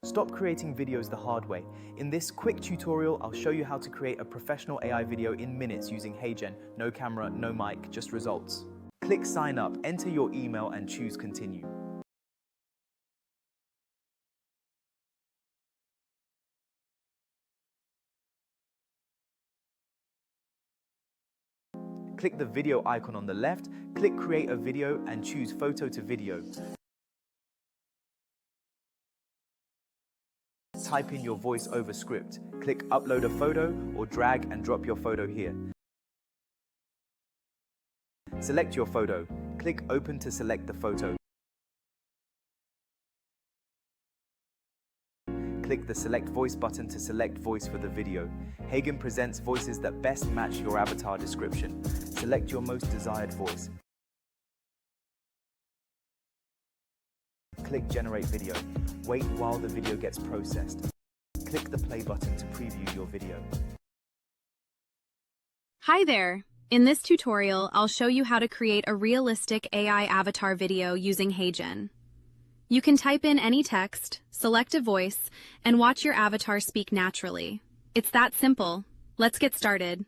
Stop creating videos the hard way. In this quick tutorial, I'll show you how to create a professional AI video in minutes using HeyGen. No camera, no mic, just results. Click sign up, enter your email and choose continue. Click the video icon on the left, click create a video and choose photo to video. Type in your voice over script. Click upload a photo or drag and drop your photo here. Select your photo. Click open to select the photo. Click the select voice button to select voice for the video. HeyGen presents voices that best match your avatar description. Select your most desired voice. Click generate video. Wait while the video gets processed. Click the play button to preview your video. Hi there! In this tutorial, I'll show you how to create a realistic AI avatar video using HeyGen. You can type in any text, select a voice, and watch your avatar speak naturally. It's that simple. Let's get started.